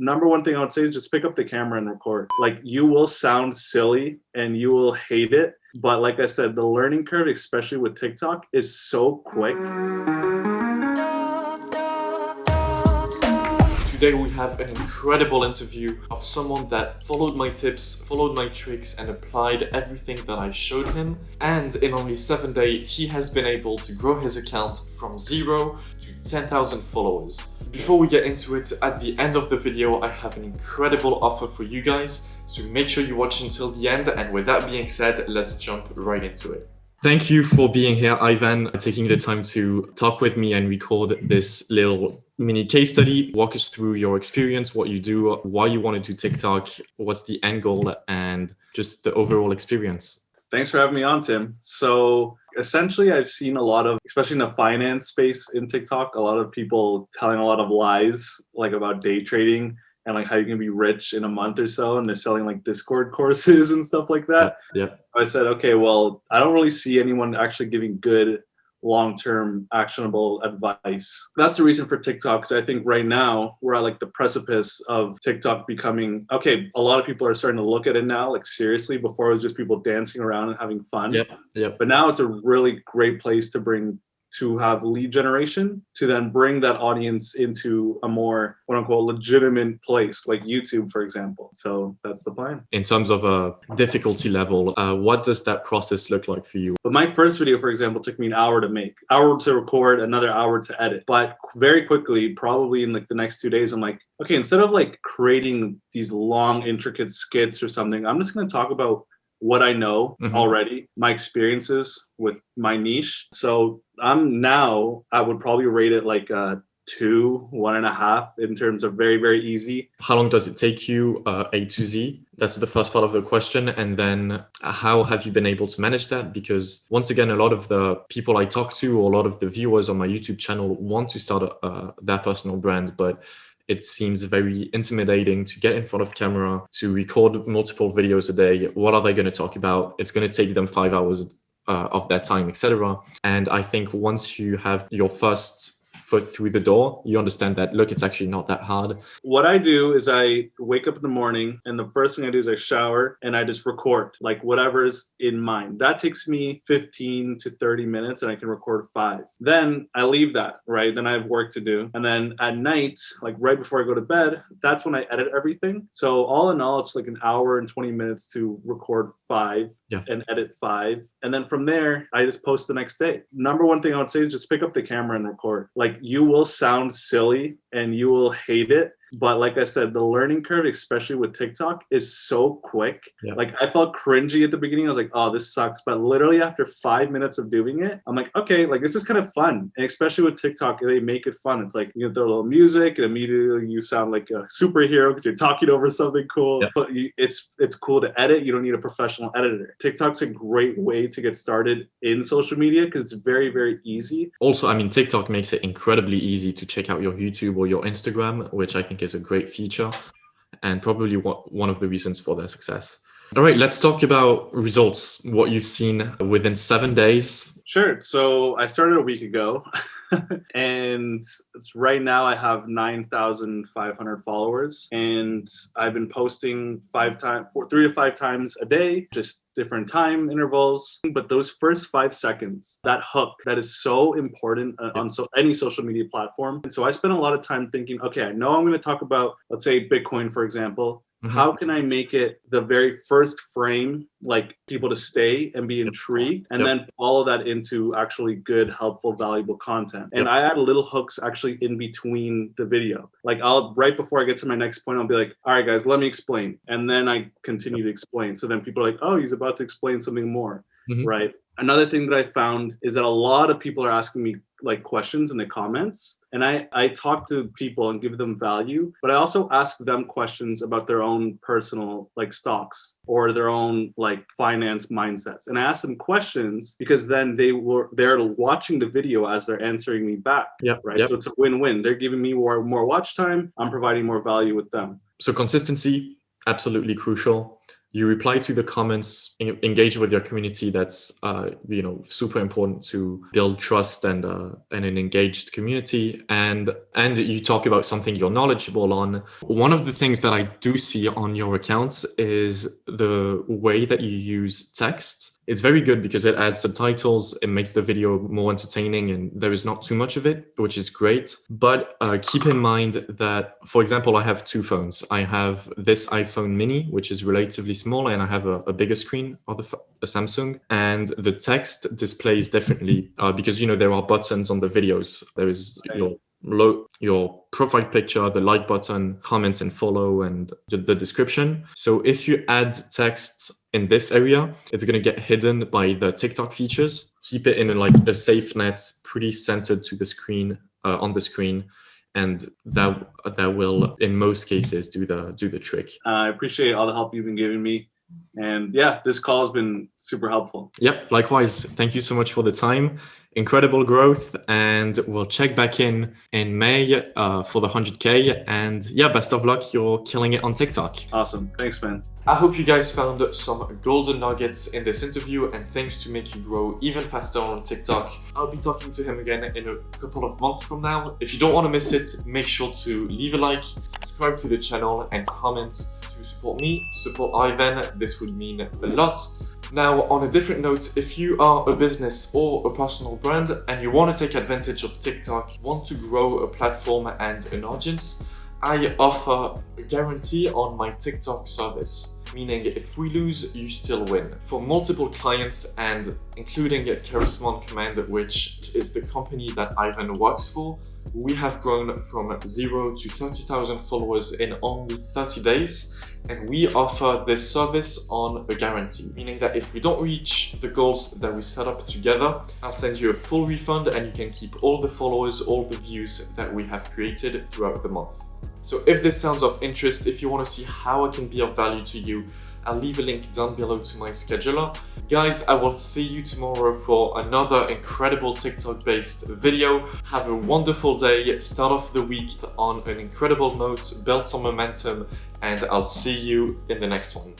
number one thing I would say is just pick up the camera and record. Like, you will sound silly and you will hate it, but like I said, the learning curve, especially with TikTok, is so quick. Today we have an incredible interview of someone that followed my tips, followed my tricks, and applied everything that I showed him. And in only 7 days, he has been able to grow his account from 0 to 10,000 followers. Before we get into it, at the end of the video, I have an incredible offer for you guys. So make sure you watch until the end. And with that being said, let's jump right into it. Thank you for being here, Ivan, taking the time to talk with me and record this little mini case study. Walk us through your experience, what you do, why you want to do TikTok, what's the end goal, and just the overall experience. Thanks for having me on, Tim. So essentially, I've seen a lot of, especially in the finance space in TikTok, a lot of people telling a lot of lies, like about day trading and like how you can be rich in a month or so. And they're selling like Discord courses and stuff like that. Yeah. I said, okay, well, I don't really see anyone actually giving good long-term actionable advice. That's the reason for TikTok, because I think right now we're at like the precipice of TikTok becoming, okay, a lot of people are starting to look at it now, like seriously. Before it was just people dancing around and having fun. Yeah. But now it's a really great place to have lead generation, to then bring that audience into a more quote unquote legitimate place like YouTube, for example. So that's the plan. In terms of a difficulty level, what does that process look like for you? But my first video, for example, took me an hour to make, hour to record, another hour to edit. But very quickly, probably in like the next 2 days, I'm like, okay, instead of like creating these long, intricate skits or something, I'm just going to talk about what I know already, my experiences with my niche. So I would probably rate it like a 2, 1.5 in terms of very, very easy. How long does it take you, A to Z? That's the first part of the question. And then how have you been able to manage that? Because once again, a lot of the people I talk to, or a lot of the viewers on my YouTube channel want to start their personal brand, but it seems very intimidating to get in front of camera, to record multiple videos a day. What are they going to talk about? It's going to take them 5 hours of their time, etc. And I think once you have your first foot through the door, you understand that, look, it's actually not that hard. What I do is I wake up in the morning and the first thing I do is I shower and I just record like whatever's in mind. That takes me 15 to 30 minutes and I can record 5. Then I leave that, right? Then I have work to do. And then at night, like right before I go to bed, that's when I edit everything. So all in all, it's like an hour and 20 minutes to record 5 and edit 5. And then from there, I just post the next day. Number one thing I would say is just pick up the camera and record. Like, you will sound silly and you will hate it. But like I said, the learning curve, especially with TikTok, is so quick. Yeah. Like, I felt cringy at the beginning. I was like, oh, this sucks. But literally after 5 minutes of doing it, I'm like, okay, like this is kind of fun. And especially with TikTok, they make it fun. It's like, you throw a little music and immediately you sound like a superhero because you're talking over something cool. Yeah. But it's cool to edit. You don't need a professional editor. TikTok's a great way to get started in social media because it's very, very easy. Also, I mean, TikTok makes it incredibly easy to check out your YouTube or your Instagram, which I think is a great feature and probably one of the reasons for their success. All right, let's talk about results, what you've seen within 7 days. Sure. So I started a week ago and right now I have 9,500 followers and I've been posting 3 to 5 times a day, just different time intervals. But those first 5 seconds, that hook, that is so important on any social media platform. And so I spent a lot of time thinking, okay, I know I'm going to talk about, let's say Bitcoin, for example. How can I make it the very first frame, like people to stay and be intrigued, and then follow that into actually good, helpful, valuable content? And I add little hooks actually in between the video. Like right before I get to my next point, I'll be like, all right, guys, let me explain. And then I continue to explain. So then people are like, oh, he's about to explain something more, right? Another thing that I found is that a lot of people are asking me like questions in the comments, and I talk to people and give them value, but I also ask them questions about their own personal like stocks or their own like finance mindsets. And I ask them questions because then they're watching the video as they're answering me back. So it's a win-win. They're giving me more watch time. I'm providing more value with them. So consistency, absolutely crucial. you reply to the comments, engage with your community. That's super important to build trust and an engaged community. And you talk about something you're knowledgeable on. One of the things that I do see on your accounts is the way that you use text. It's very good because it adds subtitles, it makes the video more entertaining, and there is not too much of it, which is great. But keep in mind that, for example, I have two phones. I have this iPhone mini, which is relatively small, and I have a bigger screen of a Samsung. And the text displays differently because, there are buttons on the videos. There is your profile picture, the like button, comments and follow, and the description. So if you add text in this area, it's going to get hidden by the TikTok features. Keep it in a safe net, pretty centered to the screen, on the screen, and that will, in most cases, do the trick. I appreciate all the help you've been giving me. And yeah, this call has been super helpful. Yep, likewise. Thank you so much for the time. Incredible growth, and we'll check back in May for the 100K. And yeah, best of luck. You're killing it on TikTok. Awesome. Thanks, man. I hope you guys found some golden nuggets in this interview and things to make you grow even faster on TikTok. I'll be talking to him again in a couple of months from now. If you don't want to miss it, make sure to leave a like, subscribe to the channel, and comment to support me, support Ivan. This would mean a lot. Now, on a different note, if you are a business or a personal brand and you want to take advantage of TikTok, want to grow a platform and an audience, I offer a guarantee on my TikTok service, meaning if we lose, you still win. For multiple clients and including Charisma On Command, which is the company that Ivan works for, we have grown from 0 to 30,000 followers in only 30 days. And we offer this service on a guarantee, meaning that if we don't reach the goals that we set up together, I'll send you a full refund and you can keep all the followers, all the views that we have created throughout the month. So if this sounds of interest, if you want to see how I can be of value to you, I'll leave a link down below to my scheduler. Guys, I will see you tomorrow for another incredible TikTok-based video. Have a wonderful day, start off the week on an incredible note, build some momentum, and I'll see you in the next one.